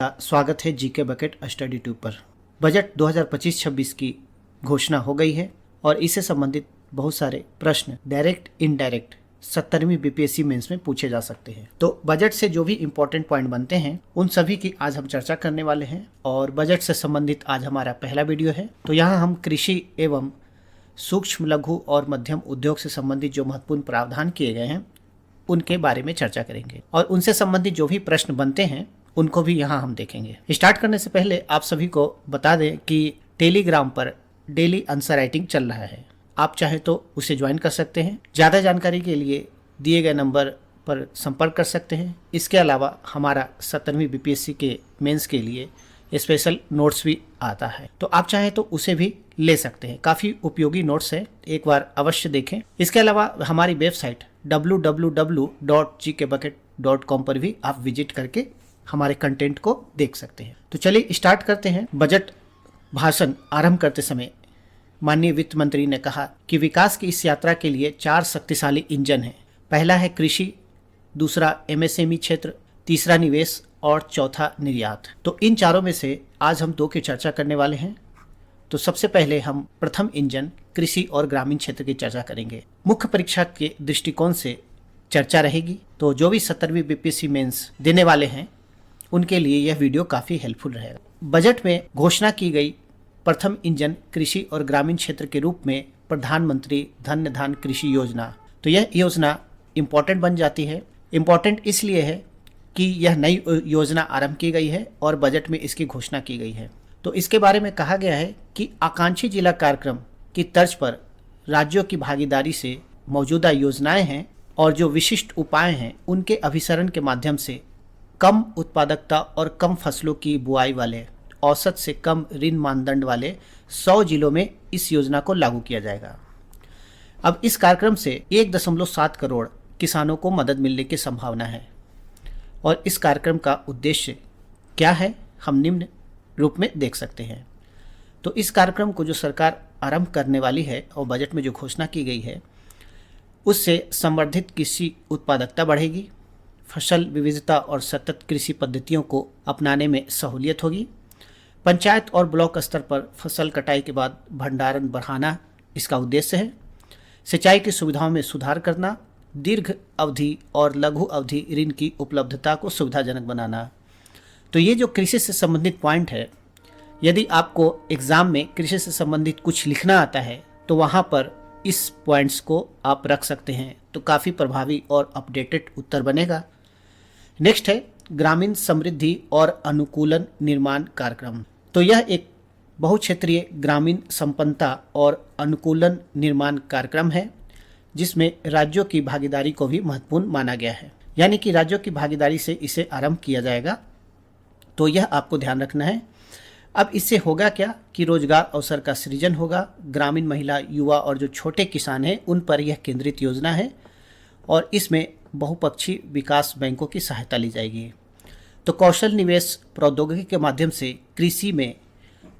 स्वागत है GK bucket study tube पर। बजट 2025-26 की घोषणा हो गई है और इससे संबंधित बहुत सारे प्रश्न डायरेक्ट इनडायरेक्ट 70वीं बीपीएससी मेंस में पूछे जा सकते हैं। तो बजट से जो भी इम्पोर्टेंट पॉइंट बनते हैं उन सभी की आज हम चर्चा करने वाले हैं और बजट से संबंधित आज हमारा पहला वीडियो है। तो यहाँ हम कृषि एवं सूक्ष्म लघु और मध्यम उद्योग से संबंधित जो महत्वपूर्ण प्रावधान किए गए हैं उनके बारे में चर्चा करेंगे और उनसे संबंधित जो भी प्रश्न बनते हैं उनको भी यहाँ हम देखेंगे। स्टार्ट करने से पहले आप सभी को बता दें कि टेलीग्राम पर डेली आंसर राइटिंग चल रहा है, आप चाहे तो उसे ज्वाइन कर सकते हैं। ज़्यादा जानकारी के लिए दिए गए नंबर पर संपर्क कर सकते हैं। इसके अलावा हमारा 70वीं बीपीएससी के मेंस के लिए स्पेशल नोट्स भी आता है, तो आप चाहे तो उसे भी ले सकते हैं। काफ़ी उपयोगी नोट्स है, एक बार अवश्य देखें। इसके अलावा हमारी वेबसाइट www.gkbucket.com पर भी आप विजिट करके हमारे कंटेंट को देख सकते हैं। तो चलिए स्टार्ट करते हैं। बजट भाषण आरंभ करते समय माननीय वित्त मंत्री ने कहा कि विकास की इस यात्रा के लिए 4 शक्तिशाली इंजन हैं। पहला है कृषि, दूसरा एमएसएमई क्षेत्र, तीसरा निवेश और चौथा निर्यात। तो इन चारों में से आज हम 2 की चर्चा करने वाले हैं। तो सबसे पहले हम प्रथम इंजन कृषि और ग्रामीण क्षेत्र की चर्चा करेंगे। मुख्य परीक्षा के दृष्टिकोण से चर्चा रहेगी, तो जो भी 70वीं बीपीएससी मेंस देने वाले हैं उनके लिए यह वीडियो काफ़ी हेल्पफुल रहेगा। बजट में घोषणा की गई प्रथम इंजन कृषि और ग्रामीण क्षेत्र के रूप में प्रधानमंत्री धन्य धान कृषि योजना। तो यह योजना इम्पोर्टेंट बन जाती है। इम्पोर्टेंट इसलिए है कि यह नई योजना आरंभ की गई है और बजट में इसकी घोषणा की गई है। तो इसके बारे में कहा गया है कि आकांक्षी जिला कार्यक्रम की तर्ज पर राज्यों की भागीदारी से मौजूदा योजनाएं हैं और जो विशिष्ट उपाय हैं उनके अभिसरण के माध्यम से कम उत्पादकता और कम फसलों की बुआई वाले औसत से कम ऋण मानदंड वाले 100 जिलों में इस योजना को लागू किया जाएगा। अब इस कार्यक्रम से 1.7 करोड़ किसानों को मदद मिलने की संभावना है और इस कार्यक्रम का उद्देश्य क्या है हम निम्न रूप में देख सकते हैं। तो इस कार्यक्रम को जो सरकार आरंभ करने वाली है और बजट में जो घोषणा की गई है उससे संवर्धित कृषि उत्पादकता बढ़ेगी, फसल विविधता और सतत कृषि पद्धतियों को अपनाने में सहूलियत होगी, पंचायत और ब्लॉक स्तर पर फसल कटाई के बाद भंडारण बढ़ाना इसका उद्देश्य है, सिंचाई की सुविधाओं में सुधार करना, दीर्घ अवधि और लघु अवधि ऋण की उपलब्धता को सुविधाजनक बनाना। तो ये जो कृषि से संबंधित पॉइंट है, यदि आपको एग्ज़ाम में कृषि से संबंधित कुछ लिखना आता है तो वहाँ पर इस पॉइंट्स को आप रख सकते हैं, तो काफ़ी प्रभावी और अपडेटेड उत्तर बनेगा। नेक्स्ट है ग्रामीण समृद्धि और अनुकूलन निर्माण कार्यक्रम। तो यह एक बहुक्षेत्रीय ग्रामीण संपन्नता और अनुकूलन निर्माण कार्यक्रम है जिसमें राज्यों की भागीदारी को भी महत्वपूर्ण माना गया है, यानी कि राज्यों की भागीदारी से इसे आरंभ किया जाएगा। तो यह आपको ध्यान रखना है। अब इससे होगा क्या कि रोजगार अवसर का सृजन होगा। ग्रामीण महिला, युवा और जो छोटे किसान हैं उन पर यह केंद्रित योजना है और इसमें बहुपक्षीय विकास बैंकों की सहायता ली जाएगी। तो कौशल निवेश प्रौद्योगिकी के माध्यम से कृषि में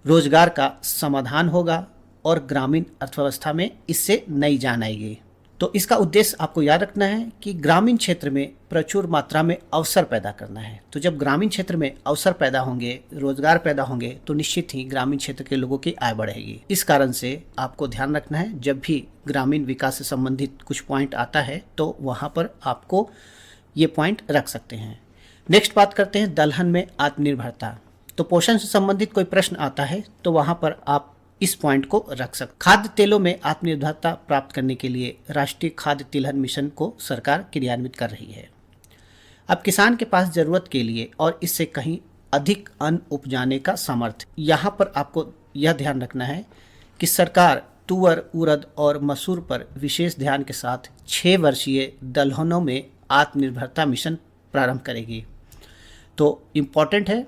रोजगार का समाधान होगा और ग्रामीण अर्थव्यवस्था में इससे नई जान आएगी। तो इसका उद्देश्य आपको याद रखना है कि ग्रामीण क्षेत्र में प्रचुर मात्रा में अवसर पैदा करना है। तो जब ग्रामीण क्षेत्र में अवसर पैदा होंगे, रोजगार पैदा होंगे, तो निश्चित ही ग्रामीण क्षेत्र के लोगों की आय बढ़ेगी। इस कारण से आपको ध्यान रखना है, जब भी ग्रामीण विकास से संबंधित कुछ पॉइंट आता है तो वहाँ पर आपको ये पॉइंट रख सकते हैं। नेक्स्ट बात करते हैं दलहन में आत्मनिर्भरता। तो पोषण से संबंधित कोई प्रश्न आता है तो वहाँ पर आप इस पॉइंट को रख सकते। खाद्य तेलों में आत्मनिर्भरता प्राप्त करने के लिए राष्ट्रीय खाद्य तिलहन मिशन को सरकार क्रियान्वित कर रही है। अब किसान के पास जरूरत के लिए और इससे कहीं अधिक अन्न उपजाने का सामर्थ्य। यहाँ पर आपको यह ध्यान रखना है कि सरकार तुअर, उड़द और मसूर पर विशेष ध्यान के साथ 6 वर्षीय दलहनों में आत्मनिर्भरता मिशन प्रारंभ करेगी। तो इम्पॉर्टेंट है,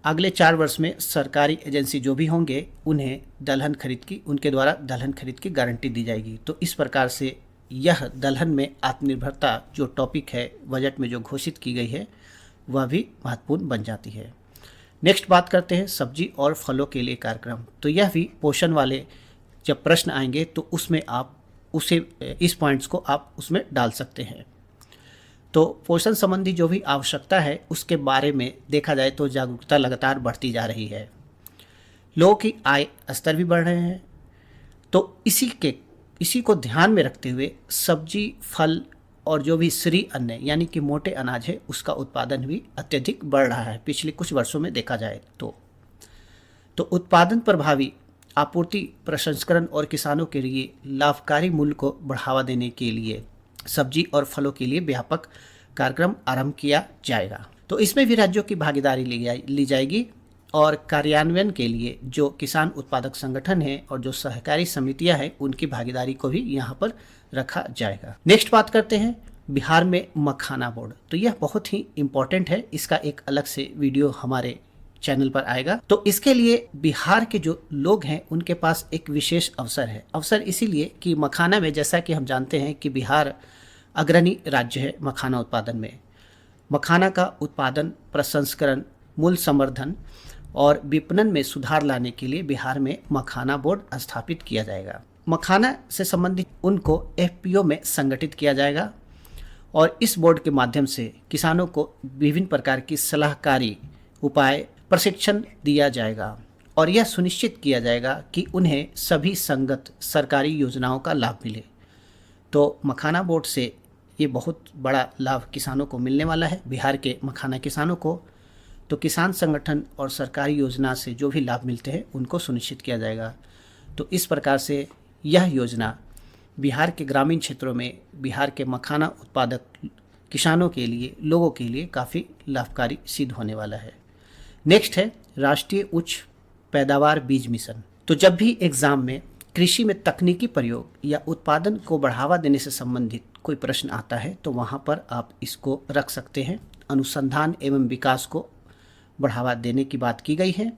अगले 4 वर्ष में सरकारी एजेंसी जो भी होंगे उन्हें दलहन खरीद की, उनके द्वारा दलहन खरीद की गारंटी दी जाएगी। तो इस प्रकार से यह दलहन में आत्मनिर्भरता जो टॉपिक है बजट में जो घोषित की गई है वह भी महत्वपूर्ण बन जाती है। नेक्स्ट बात करते हैं सब्जी और फलों के लिए कार्यक्रम। तो यह भी पोषण वाले जब प्रश्न आएंगे तो उसमें आप उसे इस पॉइंट्स को आप उसमें डाल सकते हैं। तो पोषण संबंधी जो भी आवश्यकता है उसके बारे में देखा जाए तो जागरूकता लगातार बढ़ती जा रही है। लोगों की आय स्तर भी बढ़ रहे हैं। तो इसी को ध्यान में रखते हुए सब्जी, फल और जो भी श्री अन्न यानी कि मोटे अनाज है उसका उत्पादन भी अत्यधिक बढ़ रहा है पिछले कुछ वर्षों में देखा जाए तो उत्पादन प्रभावी आपूर्ति, प्रसंस्करण और किसानों के लिए लाभकारी मूल्य को बढ़ावा देने के लिए सब्जी और फलों के लिए व्यापक कार्यक्रम आरंभ किया जाएगा। तो इसमें भी राज्यों की भागीदारी ली जाएगी और कार्यान्वयन के लिए जो किसान उत्पादक संगठन है और जो सहकारी समितियां हैं उनकी भागीदारी को भी यहाँ पर रखा जाएगा। नेक्स्ट बात करते हैं बिहार में मखाना बोर्ड। तो यह बहुत ही इम्पोर्टेंट है, इसका एक अलग से वीडियो हमारे चैनल पर आएगा। तो इसके लिए बिहार के जो लोग हैं उनके पास एक विशेष अवसर है। अवसर इसीलिए कि मखाना में, जैसा कि हम जानते हैं कि बिहार अग्रणी राज्य है मखाना उत्पादन में। मखाना का उत्पादन, प्रसंस्करण, मूल्य संवर्धन और विपणन में सुधार लाने के लिए बिहार में मखाना बोर्ड स्थापित किया जाएगा। मखाना से संबंधित उनको एफपीओ में संगठित किया जाएगा और इस बोर्ड के माध्यम से किसानों को विभिन्न प्रकार की सलाहकारी उपाय, प्रशिक्षण दिया जाएगा और यह सुनिश्चित किया जाएगा कि उन्हें सभी संगत सरकारी योजनाओं का लाभ मिले। तो मखाना बोर्ड से ये बहुत बड़ा लाभ किसानों को मिलने वाला है, बिहार के मखाना किसानों को। तो किसान संगठन और सरकारी योजना से जो भी लाभ मिलते हैं उनको सुनिश्चित किया जाएगा। तो इस प्रकार से यह योजना बिहार के ग्रामीण क्षेत्रों में बिहार के मखाना उत्पादक किसानों के लिए, लोगों के लिए काफ़ी लाभकारी सिद्ध होने वाला है। नेक्स्ट है राष्ट्रीय उच्च पैदावार बीज मिशन। तो जब भी एग्जाम में कृषि में तकनीकी प्रयोग या उत्पादन को बढ़ावा देने से संबंधित कोई प्रश्न आता है तो वहाँ पर आप इसको रख सकते हैं। अनुसंधान एवं विकास को बढ़ावा देने की बात की गई है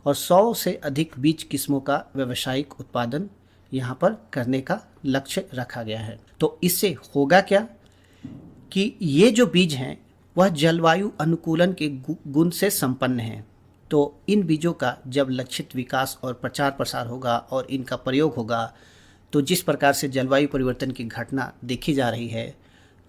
और 100 से अधिक बीज किस्मों का व्यावसायिक उत्पादन यहाँ पर करने का लक्ष्य रखा गया है। तो इससे होगा क्या कि ये जो बीज हैं वह जलवायु अनुकूलन के गुण से संपन्न हैं। तो इन बीजों का जब लक्षित विकास और प्रचार प्रसार होगा और इनका प्रयोग होगा तो जिस प्रकार से जलवायु परिवर्तन की घटना देखी जा रही है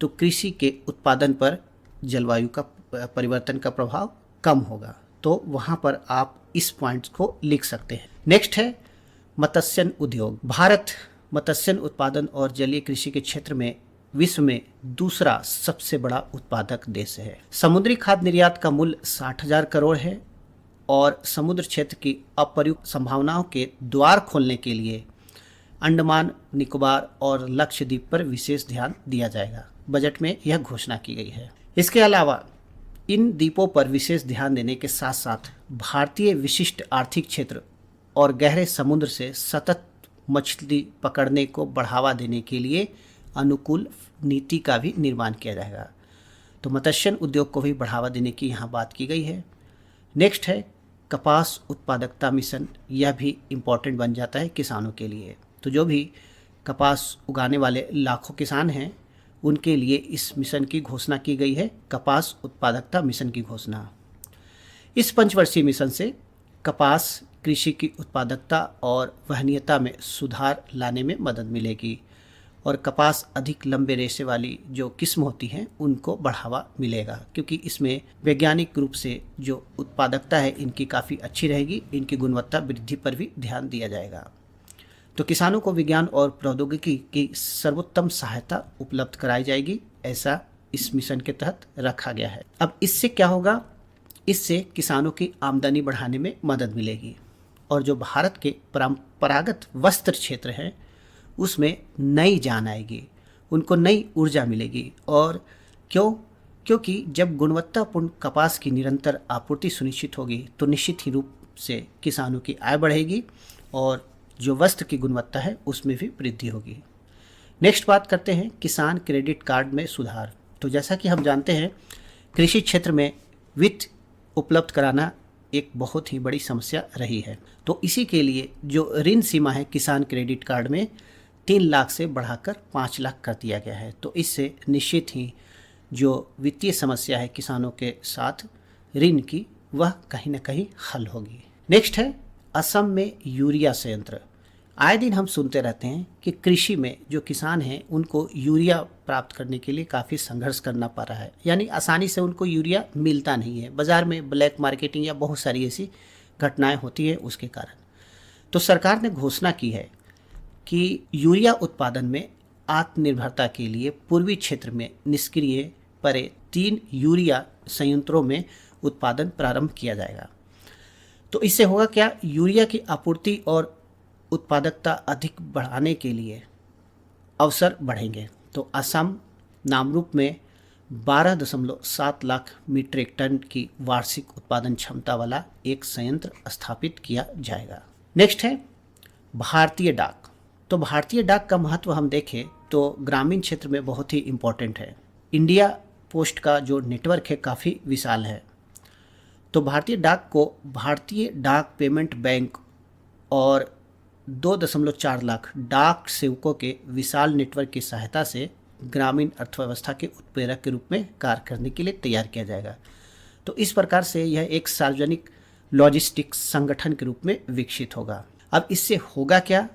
तो कृषि के उत्पादन पर जलवायु का परिवर्तन का प्रभाव कम होगा। तो वहाँ पर आप इस पॉइंट को लिख सकते हैं। नेक्स्ट है मत्स्यन उद्योग। भारत मत्स्यन उत्पादन और जलीय कृषि के क्षेत्र में विश्व में दूसरा सबसे बड़ा उत्पादक देश है। समुद्री खाद्य निर्यात का मूल्य 60,000 करोड़ है और समुद्र क्षेत्र की अप्रयुक्त संभावनाओं के द्वार खोलने के लिए अंडमान निकोबार और लक्षद्वीप पर विशेष ध्यान दिया जाएगा। बजट में यह घोषणा की गई है। इसके अलावा इन द्वीपों पर विशेष ध्यान देने के साथ साथ भारतीय विशिष्ट आर्थिक क्षेत्र और गहरे समुद्र से सतत मछली पकड़ने को बढ़ावा देने के लिए अनुकूल नीति का भी निर्माण किया जाएगा। तो मत्स्य उद्योग को भी बढ़ावा देने की यहाँ बात की गई है। नेक्स्ट है कपास उत्पादकता मिशन। यह भी इम्पॉर्टेंट बन जाता है किसानों के लिए। तो जो भी कपास उगाने वाले लाखों किसान हैं उनके लिए इस मिशन की घोषणा की गई है, कपास उत्पादकता मिशन की घोषणा। इस पंचवर्षीय मिशन से कपास कृषि की उत्पादकता और वहनीयता में सुधार लाने में मदद मिलेगी और कपास अधिक लंबे रेशे वाली जो किस्म होती हैं उनको बढ़ावा मिलेगा, क्योंकि इसमें वैज्ञानिक रूप से जो उत्पादकता है इनकी काफ़ी अच्छी रहेगी। इनकी गुणवत्ता वृद्धि पर भी ध्यान दिया जाएगा। तो किसानों को विज्ञान और प्रौद्योगिकी की सर्वोत्तम सहायता उपलब्ध कराई जाएगी, ऐसा इस मिशन के तहत रखा गया है। अब इससे क्या होगा? इससे किसानों की आमदनी बढ़ाने में मदद मिलेगी और जो भारत के परंपरागत वस्त्र क्षेत्र हैं उसमें नई जान आएगी, उनको नई ऊर्जा मिलेगी। और क्योंकि जब गुणवत्तापूर्ण कपास की निरंतर आपूर्ति सुनिश्चित होगी तो निश्चित ही रूप से किसानों की आय बढ़ेगी और जो वस्त्र की गुणवत्ता है उसमें भी वृद्धि होगी। नेक्स्ट बात करते हैं किसान क्रेडिट कार्ड में सुधार। तो जैसा कि हम जानते हैं कृषि क्षेत्र में वित्त उपलब्ध कराना एक बहुत ही बड़ी समस्या रही है। तो इसी के लिए जो ऋण सीमा है किसान क्रेडिट कार्ड में 3 लाख से बढ़ाकर 5 लाख कर दिया गया है। तो इससे निश्चित ही जो वित्तीय समस्या है किसानों के साथ ऋण की वह कहीं ना कहीं हल होगी। नेक्स्ट है असम में यूरिया संयंत्र। आए दिन हम सुनते रहते हैं कि कृषि में जो किसान हैं उनको यूरिया प्राप्त करने के लिए काफ़ी संघर्ष करना पड़ रहा है, यानी आसानी से उनको यूरिया मिलता नहीं है। बाज़ार में ब्लैक मार्केटिंग या बहुत सारी ऐसी घटनाएं होती है उसके कारण। तो सरकार ने घोषणा की है कि यूरिया उत्पादन में आत्मनिर्भरता के लिए पूर्वी क्षेत्र में निष्क्रिय पड़े 3 यूरिया संयंत्रों में उत्पादन प्रारंभ किया जाएगा। तो इससे होगा क्या, यूरिया की आपूर्ति और उत्पादकता अधिक बढ़ाने के लिए अवसर बढ़ेंगे। तो असम नामरूप में 12.7 लाख मीट्रिक टन की वार्षिक उत्पादन क्षमता वाला एक संयंत्र स्थापित किया जाएगा। नेक्स्ट है भारतीय डाक। तो भारतीय डाक का महत्व हम देखें तो ग्रामीण क्षेत्र में बहुत ही इम्पोर्टेंट है। इंडिया पोस्ट का जो नेटवर्क है काफ़ी विशाल है। तो भारतीय डाक को भारतीय डाक पेमेंट बैंक और 2.4 लाख डाक सेवकों के विशाल नेटवर्क की सहायता से ग्रामीण अर्थव्यवस्था के उत्प्रेरक के रूप में कार्य करने के लिए तैयार किया जाएगा। तो इस प्रकार से यह एक सार्वजनिक लॉजिस्टिक्स संगठन के रूप में विकसित होगा। अब इससे होगा क्या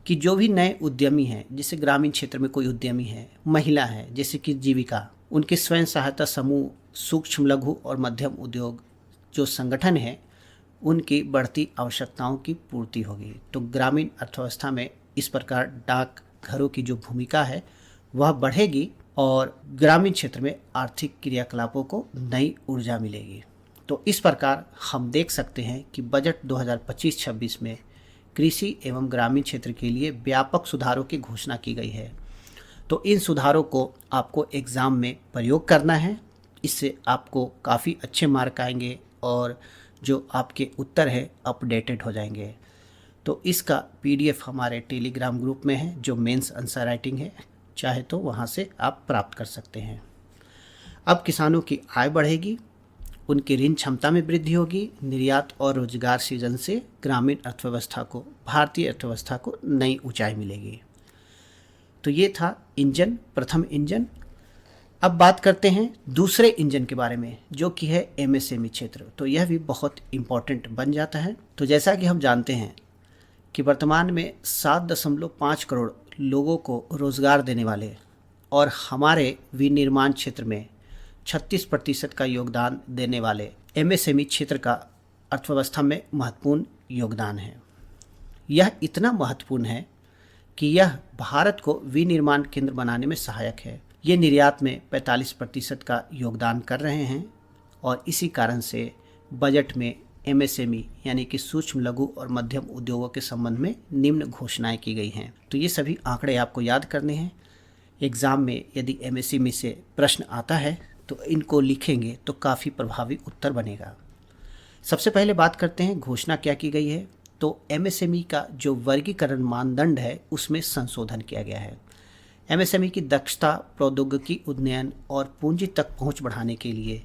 कि जो भी नए उद्यमी हैं, जैसे ग्रामीण क्षेत्र में कोई उद्यमी है, महिला है, जैसे कि जीविका, उनके स्वयं सहायता समूह, सूक्ष्म लघु और मध्यम उद्योग जो संगठन है, उनकी बढ़ती आवश्यकताओं की पूर्ति होगी। तो ग्रामीण अर्थव्यवस्था में इस प्रकार डाक घरों की जो भूमिका है वह बढ़ेगी और ग्रामीण क्षेत्र में आर्थिक क्रियाकलापों को नई ऊर्जा मिलेगी। तो इस प्रकार हम देख सकते हैं कि बजट 2025-26 में कृषि एवं ग्रामीण क्षेत्र के लिए व्यापक सुधारों की घोषणा की गई है। तो इन सुधारों को आपको एग्ज़ाम में प्रयोग करना है। इससे आपको काफ़ी अच्छे मार्क आएंगे और जो आपके उत्तर है अपडेटेड हो जाएंगे। तो इसका पीडीएफ हमारे टेलीग्राम ग्रुप में है जो मेंस आंसर राइटिंग है, चाहे तो वहाँ से आप प्राप्त कर सकते हैं। अब किसानों की आय बढ़ेगी, उनकी ऋण क्षमता में वृद्धि होगी, निर्यात और रोजगार सृजन से ग्रामीण अर्थव्यवस्था को, भारतीय अर्थव्यवस्था को नई ऊंचाई मिलेगी। तो ये था इंजन, प्रथम इंजन। अब बात करते हैं दूसरे इंजन के बारे में जो कि है एमएसएमई क्षेत्र। तो यह भी बहुत इम्पॉर्टेंट बन जाता है। तो जैसा कि हम जानते हैं कि वर्तमान में 7.5 करोड़ लोगों को रोजगार देने वाले और हमारे विनिर्माण क्षेत्र में 36% का योगदान देने वाले एमएसएमई क्षेत्र का अर्थव्यवस्था में महत्वपूर्ण योगदान है। यह इतना महत्वपूर्ण है कि यह भारत को विनिर्माण केंद्र बनाने में सहायक है। ये निर्यात में 45% का योगदान कर रहे हैं और इसी कारण से बजट में एमएसएमई यानी कि सूक्ष्म लघु और मध्यम उद्योगों के संबंध में निम्न घोषणाएं की गई हैं। तो ये सभी आंकड़े आपको याद करने हैं। एग्ज़ाम में यदि एमएसएमई से प्रश्न आता है तो इनको लिखेंगे तो काफ़ी प्रभावी उत्तर बनेगा। सबसे पहले बात करते हैं घोषणा क्या की गई है। तो एमएसएमई का जो वर्गीकरण मानदंड है उसमें संशोधन किया गया है। एमएसएमई की दक्षता, प्रौद्योगिकी उन्नयन और पूंजी तक पहुंच बढ़ाने के लिए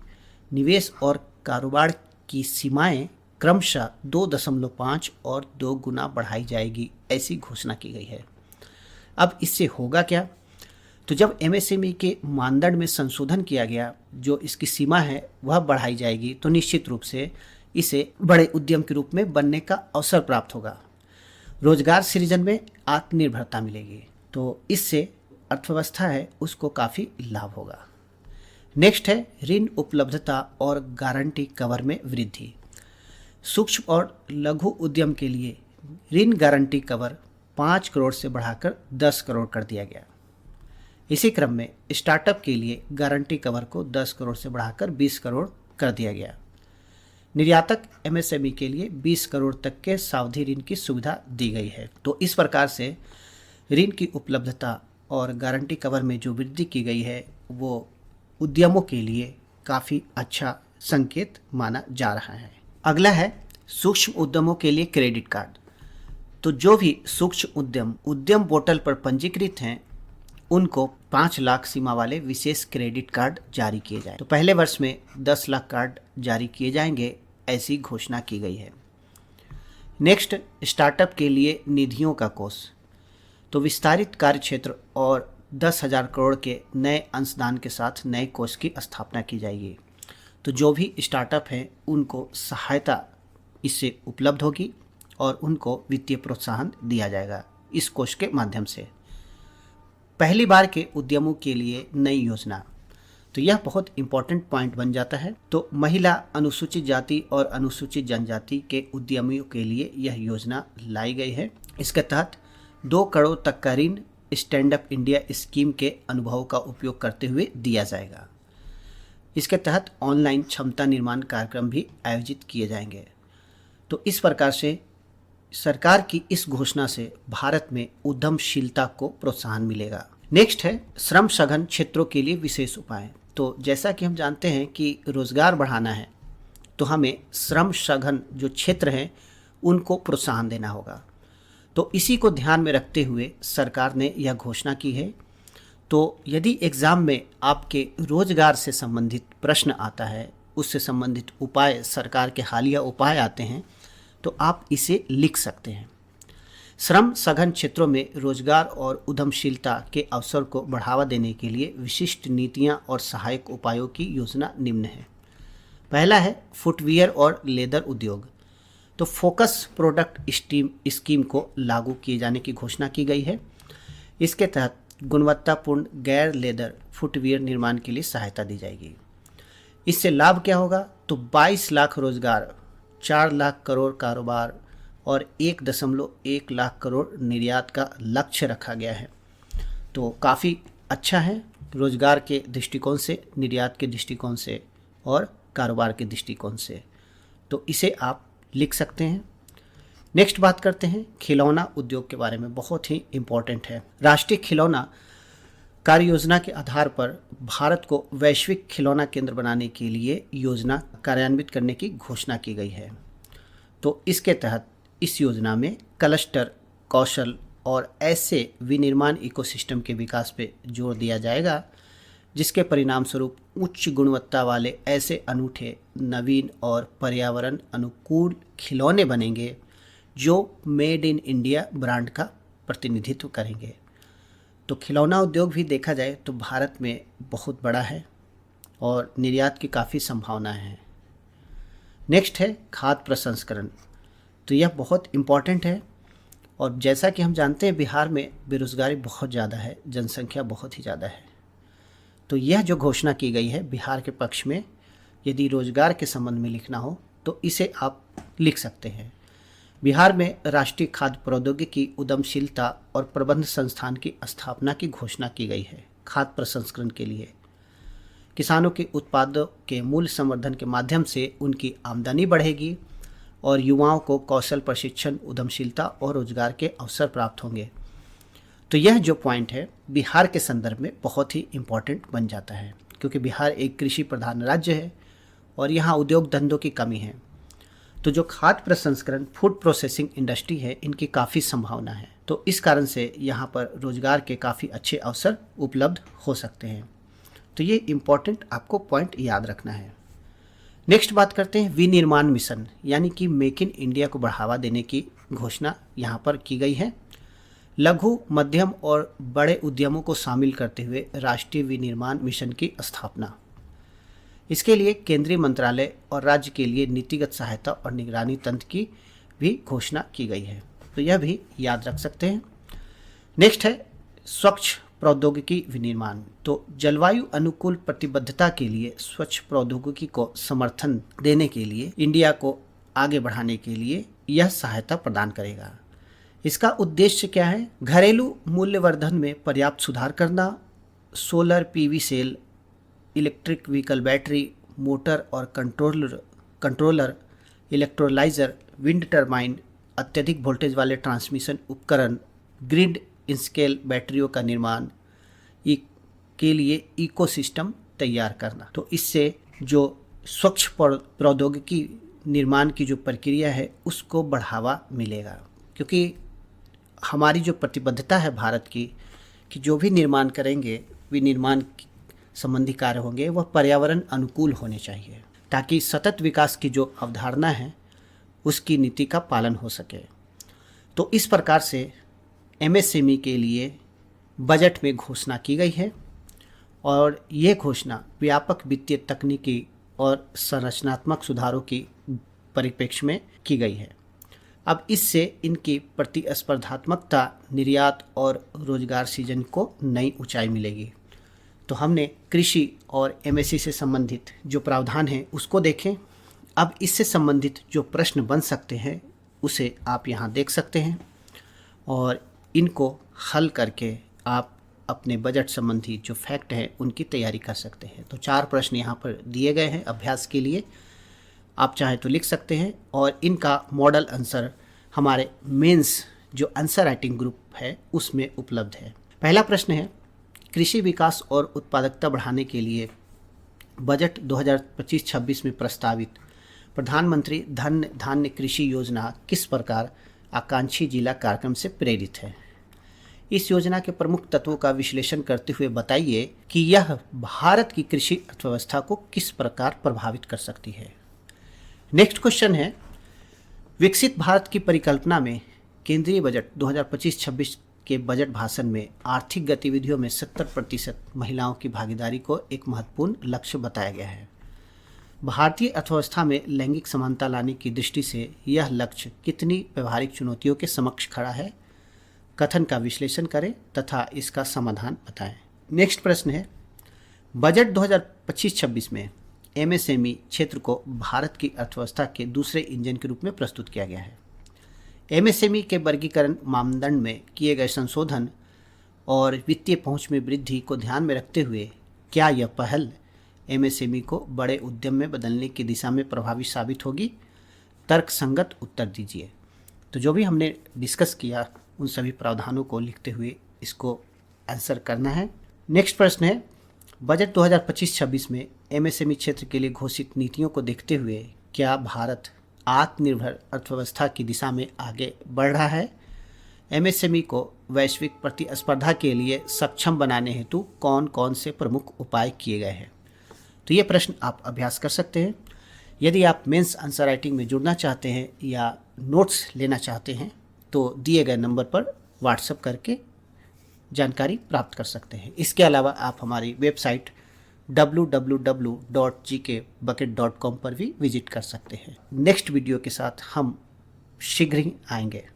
निवेश और कारोबार की सीमाएं क्रमशः 2.5 और 2 गुना बढ़ाई जाएगी, ऐसी घोषणा की गई है। अब इससे होगा क्या, तो जब एमएसएमई के मानदंड में संशोधन किया गया, जो इसकी सीमा है वह बढ़ाई जाएगी, तो निश्चित रूप से इसे बड़े उद्यम के रूप में बनने का अवसर प्राप्त होगा। रोजगार सृजन में आत्मनिर्भरता मिलेगी, तो इससे अर्थव्यवस्था है उसको काफ़ी लाभ होगा। नेक्स्ट है ऋण उपलब्धता और गारंटी कवर में वृद्धि। सूक्ष्म और लघु उद्यम के लिए ऋण गारंटी कवर 5 करोड़ से बढ़ाकर 10 करोड़ कर दिया गया। इसी क्रम में स्टार्टअप के लिए गारंटी कवर को 10 करोड़ से बढ़ाकर 20 करोड़ कर दिया गया। निर्यातक एमएसएमई के लिए 20 करोड़ तक के सावधि ऋण की सुविधा दी गई है। तो इस प्रकार से ऋण की उपलब्धता और गारंटी कवर में जो वृद्धि की गई है वो उद्यमों के लिए काफ़ी अच्छा संकेत माना जा रहा है। अगला है सूक्ष्म उद्यमों के लिए क्रेडिट कार्ड। तो जो भी सूक्ष्म उद्यम पोर्टल पर पंजीकृत हैं उनको 5 लाख सीमा वाले विशेष क्रेडिट कार्ड जारी किए जाए। तो पहले वर्ष में 10 लाख कार्ड जारी किए जाएंगे, ऐसी घोषणा की गई है। नेक्स्ट, स्टार्टअप के लिए निधियों का कोष। तो विस्तारित कार्य क्षेत्र और 10,000 करोड़ के नए अंशदान के साथ नए कोष की स्थापना की जाएगी। तो जो भी स्टार्टअप हैं उनको सहायता इससे उपलब्ध होगी और उनको वित्तीय प्रोत्साहन दिया जाएगा इस कोष के माध्यम से। पहली बार के उद्यमों के लिए नई योजना, तो यह बहुत इंपॉर्टेंट पॉइंट बन जाता है। तो महिला, अनुसूचित जाति और अनुसूचित जनजाति के उद्यमियों के लिए यह योजना लाई गई है। इसके तहत 2 करोड़ तक का ऋण स्टैंड अप इंडिया स्कीम के अनुभव का उपयोग करते हुए दिया जाएगा। इसके तहत ऑनलाइन क्षमता निर्माण कार्यक्रम भी आयोजित किए जाएंगे। तो इस प्रकार से सरकार की इस घोषणा से भारत में उद्यमशीलता को प्रोत्साहन मिलेगा। नेक्स्ट है श्रम सघन क्षेत्रों के लिए विशेष उपाय। तो जैसा कि हम जानते हैं कि रोजगार बढ़ाना है तो हमें श्रम सघन जो क्षेत्र हैं उनको प्रोत्साहन देना होगा। तो इसी को ध्यान में रखते हुए सरकार ने यह घोषणा की है। तो यदि एग्ज़ाम में आपके रोजगार से संबंधित प्रश्न आता है, उससे संबंधित उपाय, सरकार के हालिया उपाय आते हैं, तो आप इसे लिख सकते हैं। श्रम सघन क्षेत्रों में रोजगार और उद्यमशीलता के अवसर को बढ़ावा देने के लिए विशिष्ट नीतियां और सहायक उपायों की योजना निम्न है। पहला है फुटवियर और लेदर उद्योग। तो फोकस प्रोडक्ट स्कीम को लागू किए जाने की घोषणा की गई है। इसके तहत गुणवत्तापूर्ण गैर लेदर फुटवियर निर्माण के लिए सहायता दी जाएगी। इससे लाभ क्या होगा? तो 22 लाख रोजगार, 4 लाख करोड़ कारोबार और 1.1 लाख करोड़ निर्यात का लक्ष्य रखा गया है। तो काफ़ी अच्छा है रोजगार के दृष्टिकोण से, निर्यात के दृष्टिकोण से और कारोबार के दृष्टिकोण से। तो इसे आप लिख सकते हैं। नेक्स्ट बात करते हैं खिलौना उद्योग के बारे में, बहुत ही इम्पोर्टेंट है। राष्ट्रीय खिलौना कार्य योजना के आधार पर भारत को वैश्विक खिलौना केंद्र बनाने के लिए योजना कार्यान्वित करने की घोषणा की गई है। तो इसके तहत इस योजना में क्लस्टर, कौशल और ऐसे विनिर्माण इकोसिस्टम के विकास पे जोर दिया जाएगा जिसके परिणाम स्वरूप उच्च गुणवत्ता वाले ऐसे अनूठे, नवीन और पर्यावरण अनुकूल खिलौने बनेंगे जो मेड इन इंडिया ब्रांड का प्रतिनिधित्व करेंगे। तो खिलौना उद्योग भी देखा जाए तो भारत में बहुत बड़ा है और निर्यात की काफ़ी संभावनाएं हैं। नेक्स्ट है खाद्य प्रसंस्करण। तो यह बहुत इम्पॉर्टेंट है और जैसा कि हम जानते हैं बिहार में बेरोज़गारी बहुत ज़्यादा है, जनसंख्या बहुत ही ज़्यादा है। तो यह जो घोषणा की गई है बिहार के पक्ष में, यदि रोजगार के संबंध में लिखना हो तो इसे आप लिख सकते हैं। बिहार में राष्ट्रीय खाद्य प्रौद्योगिकी उद्यमशीलता और प्रबंध संस्थान की स्थापना की घोषणा की गई है। खाद्य प्रसंस्करण के लिए किसानों के उत्पादों के मूल्य संवर्धन के माध्यम से उनकी आमदनी बढ़ेगी और युवाओं को कौशल प्रशिक्षण, उद्यमशीलता और रोजगार के अवसर प्राप्त होंगे। तो यह जो पॉइंट है बिहार के संदर्भ में बहुत ही इम्पोर्टेंट बन जाता है क्योंकि बिहार एक कृषि प्रधान राज्य है और यहाँ उद्योग धंधों की कमी है। तो जो खाद्य प्रसंस्करण, फूड प्रोसेसिंग इंडस्ट्री है, इनकी काफ़ी संभावना है। तो इस कारण से यहाँ पर रोजगार के काफ़ी अच्छे अवसर उपलब्ध हो सकते हैं। तो ये इम्पोर्टेंट आपको पॉइंट याद रखना है। नेक्स्ट बात करते हैं विनिर्माण मिशन, यानी कि मेक इन इंडिया को बढ़ावा देने की घोषणा यहाँ पर की गई है। लघु, मध्यम और बड़े उद्यमों को शामिल करते हुए राष्ट्रीय विनिर्माण मिशन की स्थापना। इसके लिए केंद्रीय मंत्रालय और राज्य के लिए नीतिगत सहायता और निगरानी तंत्र की भी घोषणा की गई है। तो यह भी याद रख सकते हैं। नेक्स्ट है स्वच्छ प्रौद्योगिकी विनिर्माण। तो जलवायु अनुकूल प्रतिबद्धता के लिए स्वच्छ प्रौद्योगिकी को समर्थन देने के लिए, इंडिया को आगे बढ़ाने के लिए यह सहायता प्रदान करेगा। इसका उद्देश्य क्या है? घरेलू मूल्यवर्धन में पर्याप्त सुधार करना, solar PV cell, electric vehicle battery, motor और कंट्रोलर, इलेक्ट्रोलाइजर, विंड टर्बाइन, अत्यधिक वोल्टेज वाले ट्रांसमिशन उपकरण, ग्रिड स्केल बैटरियों का निर्माण के लिए इकोसिस्टम तैयार करना। तो इससे जो स्वच्छ प्रौद्योगिकी निर्माण की जो प्रक्रिया है उसको बढ़ावा मिलेगा, क्योंकि हमारी जो प्रतिबद्धता है भारत की कि जो भी निर्माण करेंगे, विनिर्माण संबंधी कार्य होंगे, वह पर्यावरण अनुकूल होने चाहिए ताकि सतत विकास की जो अवधारणा है उसकी नीति का पालन हो सके। तो इस प्रकार से एमएसएमई के लिए बजट में घोषणा की गई है और ये घोषणा व्यापक वित्तीय, तकनीकी और संरचनात्मक सुधारों की परिप्रेक्ष्य में की गई है। अब इससे इनकी प्रतिस्पर्धात्मकता, निर्यात और रोजगार सृजन को नई ऊंचाई मिलेगी। तो हमने कृषि और एमएससी से संबंधित जो प्रावधान है उसको देखें। अब इससे संबंधित जो प्रश्न बन सकते हैं उसे आप यहाँ देख सकते हैं और इनको हल करके आप अपने बजट संबंधी जो फैक्ट है उनकी तैयारी कर सकते हैं। तो 4 प्रश्न यहाँ पर दिए गए हैं अभ्यास के लिए, आप चाहें तो लिख सकते हैं और इनका मॉडल आंसर हमारे मेंस जो आंसर राइटिंग ग्रुप है उसमें उपलब्ध है। पहला प्रश्न है, कृषि विकास और उत्पादकता बढ़ाने के लिए बजट 2025-26 में प्रस्तावित प्रधानमंत्री धन धान्य कृषि योजना किस प्रकार आकांक्षी जिला कार्यक्रम से प्रेरित है। इस योजना के प्रमुख तत्वों का विश्लेषण करते हुए बताइए कि यह भारत की कृषि अर्थव्यवस्था को किस प्रकार प्रभावित कर सकती है। नेक्स्ट क्वेश्चन है, विकसित भारत की परिकल्पना में केंद्रीय बजट 2025-26 के बजट भाषण में आर्थिक गतिविधियों में 70% महिलाओं की भागीदारी को एक महत्वपूर्ण लक्ष्य बताया गया है। भारतीय अर्थव्यवस्था में लैंगिक समानता लाने की दृष्टि से यह लक्ष्य कितनी व्यवहारिक चुनौतियों के समक्ष खड़ा है। कथन का विश्लेषण करें तथा इसका समाधान बताएं। नेक्स्ट प्रश्न है, बजट 2025-26 में एमएसएमई क्षेत्र को भारत की अर्थव्यवस्था के दूसरे इंजन के रूप में प्रस्तुत किया गया है। एमएसएमई के वर्गीकरण मानदंड में किए गए संशोधन और वित्तीय पहुंच में वृद्धि को ध्यान में रखते हुए क्या यह पहल एमएसएमई को बड़े उद्यम में बदलने की दिशा में प्रभावी साबित होगी। तर्कसंगत उत्तर दीजिए। तो जो भी हमने डिस्कस किया उन सभी प्रावधानों को लिखते हुए इसको आंसर करना है। नेक्स्ट प्रश्न है, बजट 2025-26 में एमएसएमई क्षेत्र के लिए घोषित नीतियों को देखते हुए क्या भारत आत्मनिर्भर अर्थव्यवस्था की दिशा में आगे बढ़ रहा है। एमएसएमई को वैश्विक प्रतिस्पर्धा के लिए सक्षम बनाने हेतु कौन कौन से प्रमुख उपाय किए गए हैं। तो ये प्रश्न आप अभ्यास कर सकते हैं। यदि आप मेंस आंसर राइटिंग में जुड़ना चाहते हैं या नोट्स लेना चाहते हैं तो दिए गए नंबर पर व्हाट्सएप करके जानकारी प्राप्त कर सकते हैं। इसके अलावा आप हमारी वेबसाइट www.gkbucket.com पर भी विजिट कर सकते हैं। नेक्स्ट वीडियो के साथ हम शीघ्र ही आएंगे।